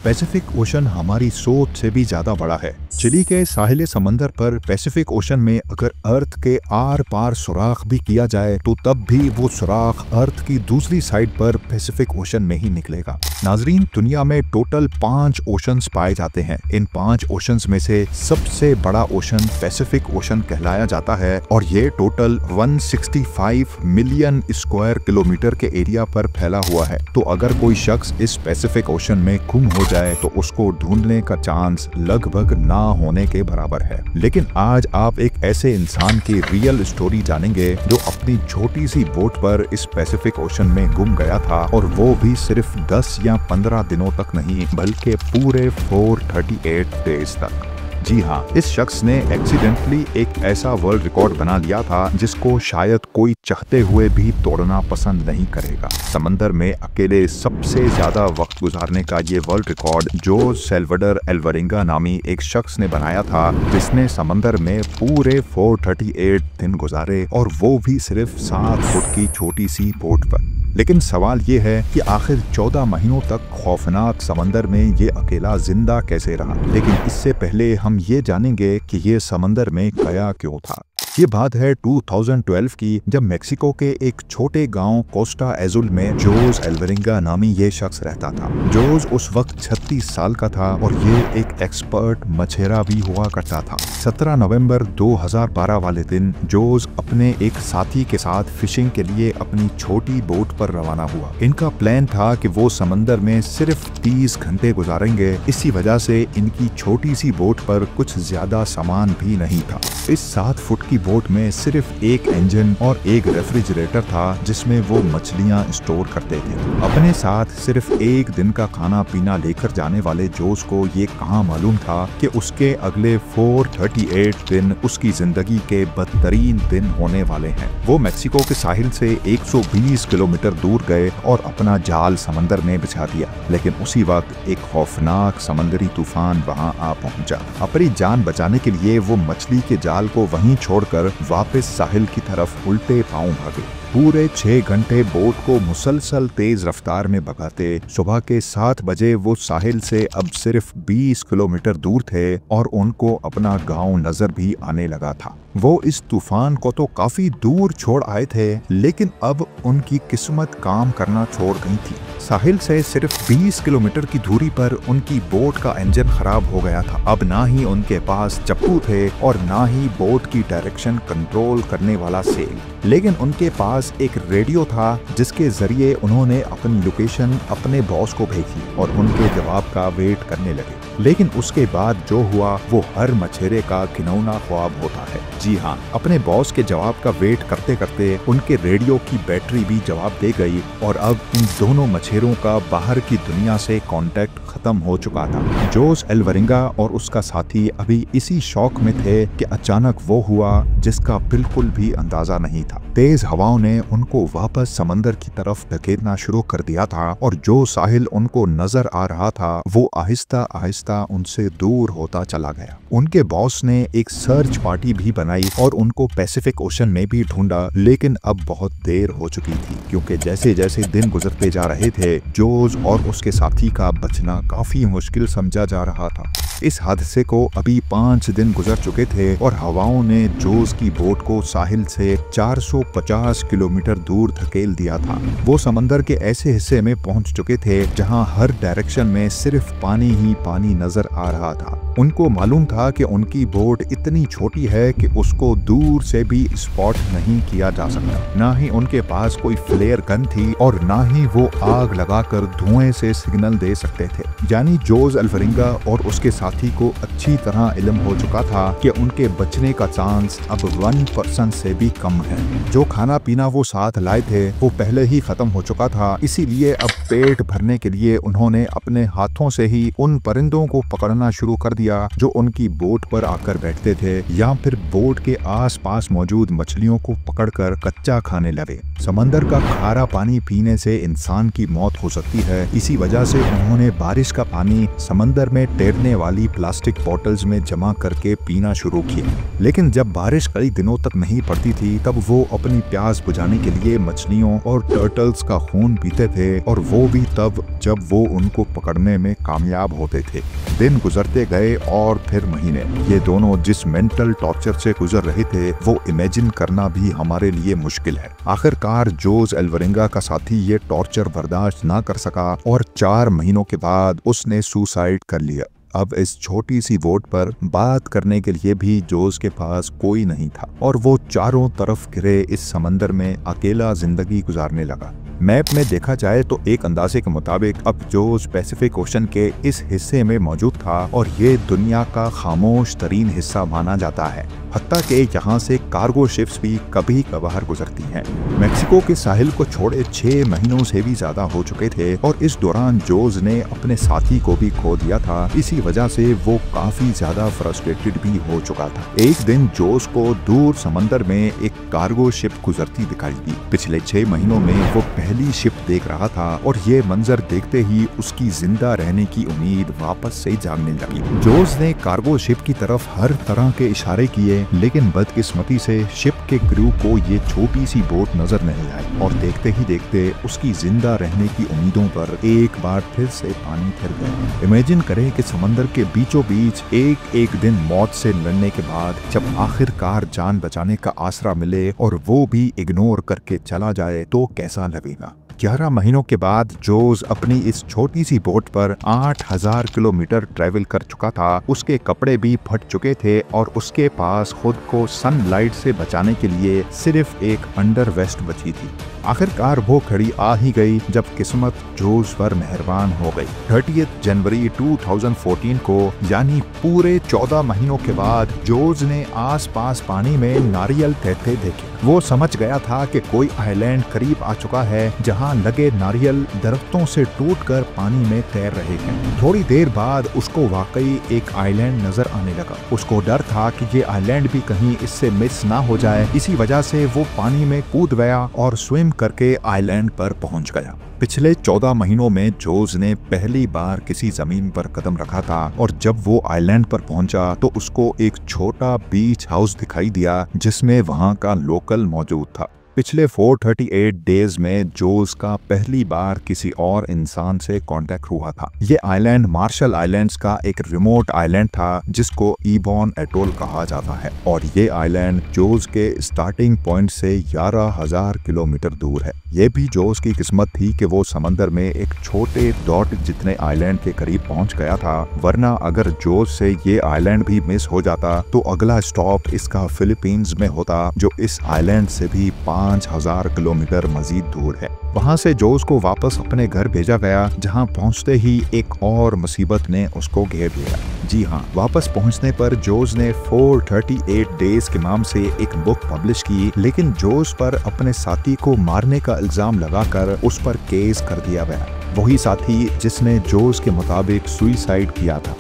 Pacific ocean हमारी सोच से भी ज्यादा बड़ा है। चिली के साहिल समंदर पर पैसिफिक ओशन में अगर अर्थ के आर पार सुराख भी किया जाए तो तब भी वो सुराख अर्थ की दूसरी साइड पर पैसिफिक ओशन में ही निकलेगा। नाजरीन, दुनिया में टोटल 5 ओशंस पाए जाते हैं। इन 5 ओशंस में से सबसे बड़ा ओशन पैसिफिक ओशन कहलाया जाता है और ये टोटल 165 मिलियन स्क्वायर किलोमीटर के एरिया पर फैला हुआ है। तो अगर कोई शख्स इस पैसिफिक ओशन में गुम हो जाए तो उसको ढूंढने का चांस लगभग ना होने के बराबर है। लेकिन आज आप एक ऐसे इंसान की रियल स्टोरी जानेंगे जो अपनी छोटी सी बोट पर इस पैसिफिक ओशन में गुम गया था, और वो भी सिर्फ 10 या 15 दिनों तक नहीं बल्कि पूरे 438 डेज तक। जी हाँ, इस शख्स ने एक्सीडेंटली एक ऐसा वर्ल्ड रिकॉर्ड बना लिया था जिसको शायद कोई चाहते हुए भी तोड़ना पसंद नहीं करेगा। समंदर में अकेले सबसे ज्यादा वक्त गुजारने का ये वर्ल्ड रिकॉर्ड जोज सैल्वाडोर एल्वरिंगा नामी एक शख्स ने बनाया था, जिसने समंदर में पूरे 438 दिन गुजारे, और वो भी सिर्फ 7 फुट की छोटी सी बोट पर। लेकिन सवाल ये है कि आखिर 14 महीनों तक खौफनाक समंदर में ये अकेला जिंदा कैसे रहा। लेकिन इससे पहले हम ये जानेंगे कि ये समंदर में गया क्यों था। ये बात है 2012 की, जब मेक्सिको के एक छोटे गांव कोस्टा एजुल में जोज एल्वरिंगा नामी ये शख्स रहता था। जोज उस वक्त 36 साल का था और ये एक एक्सपर्ट मछेरा भी हुआ करता था। 17 नवंबर 2012 वाले दिन जोज अपने एक साथी के साथ फिशिंग के लिए अपनी छोटी बोट पर रवाना हुआ। इनका प्लान था कि वो समंदर में सिर्फ 30 घंटे गुजारेंगे। इसी वजह से इनकी छोटी सी बोट पर कुछ ज्यादा सामान भी नहीं था। इस 7 फुट की बोट में सिर्फ एक इंजन और एक रेफ्रिजरेटर था जिसमें वो मछलियां स्टोर करते थे। अपने साथ सिर्फ एक दिन का खाना पीना लेकर जाने वाले जोस को ये कहाँ मालूम था कि उसके अगले 438 दिन उसकी जिंदगी के बदतरीन दिन होने वाले हैं। वो मेक्सिको के साहिल से 120 किलोमीटर दूर गए और अपना जाल समंदर में बिछा दिया। लेकिन उसी वक्त एक खौफनाक समंदरी तूफान वहां आ पहुंचा। अपनी जान बचाने के लिए वो मछली के जाल को वहीं छोड़कर वापस साहिल की तरफ उल्टे पांव भागे। पूरे 6 घंटे बोट को मुसलसल तेज रफ्तार में भगाते सुबह के 7 बजे वो साहिल से अब सिर्फ 20 किलोमीटर दूर थे और उनको अपना गांव नजर भी आने लगा था। वो इस तूफान को तो काफी दूर छोड़ आए थे, लेकिन अब उनकी किस्मत काम करना छोड़ गई थी। साहिल से सिर्फ 20 किलोमीटर की दूरी पर उनकी बोट का इंजन खराब हो गया था। अब ना ही उनके पास चप्पू थे और ना ही बोट की डायरेक्शन कंट्रोल करने वाला सेल, लेकिन उनके पास एक रेडियो था जिसके जरिए उन्होंने अपनी लोकेशन अपने बॉस को भेजी और उनके जवाब का वेट करने लगे। लेकिन उसके बाद जो हुआ वो हर मछेरे का घिनौना ख्वाब होता है। जी हाँ, अपने बॉस के जवाब का वेट करते करते उनके रेडियो की बैटरी भी जवाब दे गई और अब इन दोनों मछेरों का बाहर की दुनिया से कांटेक्ट खत्म हो चुका था। जोस एल्वरिंगा और उसका साथी अभी इसी शौक में थे कि अचानक वो हुआ जिसका बिल्कुल भी अंदाजा नहीं था। तेज हवाओं ने उनको वापस समंदर की तरफ धकेलना शुरू कर दिया था और जो साहिल उनको नजर आ रहा था वो आहिस्ता आहिस्ता उनसे दूर होता चला गया। उनके बॉस ने एक सर्च पार्टी भी बनाई और उनको पैसिफिक ओशन में भी ढूंढा, लेकिन अब बहुत देर हो चुकी थी, क्योंकि जैसे जैसे दिन गुजरते जा रहे थे जोज और उसके साथी का बचना काफी मुश्किल समझा जा रहा था। इस हादसे को अभी 5 दिन गुजर चुके थे और हवाओं ने जोज की बोट को साहिल से 450 किलोमीटर दूर धकेल दिया था। वो समंदर के ऐसे हिस्से में पहुंच चुके थे जहां हर डायरेक्शन में सिर्फ पानी ही पानी नजर आ रहा था। उनको मालूम था कि उनकी बोट इतनी छोटी है कि उसको दूर से भी स्पॉट नहीं किया जा सकता। ना ही उनके पास कोई फ्लेयर गन थी और ना ही वो आग लगाकर धुएं से सिग्नल दे सकते थे। यानी जोज एल्वरिंगा और उसके साथी को अच्छी तरह इल्म हो चुका था कि उनके बचने का चांस अब 1% से भी कम है। जो खाना पीना वो साथ लाए थे वो पहले ही खत्म हो चुका था, इसीलिए अब पेट भरने के लिए उन्होंने अपने हाथों से ही उन परिंदों को पकड़ना शुरू कर दिया जो उनकी बोट पर आकर बैठते थे, या फिर बोट के आसपास मौजूद मछलियों को पकड़कर कच्चा खाने लगे। समंदर का खारा पानी पीने से इंसान की मौत हो सकती है, इसी वजह से उन्होंने बारिश का पानी समंदर में तैरने वाले खाली प्लास्टिक बॉटल्स में जमा करके पीना शुरू किया। लेकिन जब बारिश कई दिनों तक नहीं पड़ती थी तब वो अपनी प्यास बुझाने के लिए मछलियों और टर्टल्स का खून पीते थे, और वो भी तब जब वो उनको पकड़ने में कामयाब होते थे। दिन गुजरते गए और फिर महीने। ये दोनों जिस मेंटल टॉर्चर से गुजर रहे थे वो इमेजिन करना भी हमारे लिए मुश्किल है। आखिरकार जोस एल्वरिंगा का साथी ये टॉर्चर बर्दाश्त ना कर सका और 4 महीनों के बाद उसने सुसाइड कर लिया। अब इस छोटी सी बोट पर बात करने के लिए भी जोस के पास कोई नहीं था और वो चारों तरफ घिरे इस समंदर में अकेला जिंदगी गुजारने लगा। मैप में देखा जाए तो एक अंदाजे के मुताबिक अब जोस पैसिफिक ओशन के इस हिस्से में मौजूद था और ये दुनिया का खामोश तरीन हिस्सा माना जाता है। हत्ता के यहाँ से कार्गो शिप्स भी कभी कभार गुजरती हैं। मेक्सिको के साहिल को छोड़े 6 महीनों से भी ज्यादा हो चुके थे और इस दौरान जोस ने अपने साथी को भी खो दिया था। इसी वजह से वो काफी ज्यादा फ्रस्ट्रेटेड भी हो चुका था। एक दिन जोस को दूर समंदर में एक कार्गो शिप गुजरती दिखाई दी। पिछले 6 महीनों में वो पहली शिप देख रहा था और ये मंजर देखते ही उसकी जिंदा रहने की उम्मीद वापस से जागने लगी। जोस ने कार्गो शिप की तरफ हर तरह के इशारे किए, लेकिन बदकिस्मती से शिप के क्रू को ये छोटी सी बोट नजर नहीं आई और देखते ही देखते उसकी जिंदा रहने की उम्मीदों पर एक बार फिर से पानी फिर गया। इमेजिन करें कि समंदर के बीचों बीच एक दिन मौत से लड़ने के बाद जब आखिरकार जान बचाने का आसरा मिले और वो भी इग्नोर करके चला जाए तो कैसा लगेगा। 11 महीनों के बाद जोस अपनी इस छोटी सी बोट पर 8000 किलोमीटर ट्रैवल कर चुका था। उसके कपड़े भी फट चुके थे और उसके पास खुद को सनलाइट से बचाने के लिए सिर्फ एक अंडर वेस्ट बची थी। आखिरकार वो घड़ी आ ही गई जब किस्मत जोस पर मेहरबान हो गई। 30 जनवरी 2014 को यानी पूरे 14 महीनों के बाद जोस ने आसपास पानी में नारियल तैरते देखे। वो समझ गया था कि कोई आइलैंड करीब आ चुका है जहां लगे नारियल दरख्तों से टूटकर पानी में तैर रहे हैं। थोड़ी देर बाद उसको वाकई एक आइलैंड नजर आने लगा। उसको डर था कि ये आइलैंड भी कहीं इससे मिस ना हो जाए। इसी वजह से वो पानी में कूद गया और स्विम करके आइलैंड पर पहुंच गया। पिछले 14 महीनों में जोस ने पहली बार किसी जमीन पर कदम रखा था और जब वो आइलैंड पर पहुंचा तो उसको एक छोटा बीच हाउस दिखाई दिया जिसमें वहां का लोकल मौजूद था। पिछले 438 डेज में जोस का पहली बार किसी और इंसान से कांटेक्ट हुआ था। ये आइलैंड मार्शल आइलैंड्स का एक रिमोट आइलैंड था जिसको ईबॉन एटोल कहा जाता है और ये आइलैंड जोस के स्टार्टिंग पॉइंट से 11,000 किलोमीटर दूर है। ये भी जोस की किस्मत थी कि वो समंदर में एक छोटे डॉट जितने आइलैंड के करीब पहुंच गया था, वरना अगर जोस से ये आइलैंड भी मिस हो जाता तो अगला स्टॉप इसका फिलीपींस में होता जो इस आइलैंड से भी 5,000 किलोमीटर मजीद दूर है। वहां से जोस को वापस अपने घर भेजा गया जहां पहुंचते ही एक और मुसीबत ने उसको घेर लिया। जी हाँ, वापस पहुंचने पर जोस ने 438 डेज के नाम से एक बुक पब्लिश की, लेकिन जोस पर अपने साथी को मारने का इल्जाम लगाकर उस पर केस कर दिया गया। वही साथी जिसने जोस के मुताबिक सुसाइड किया था।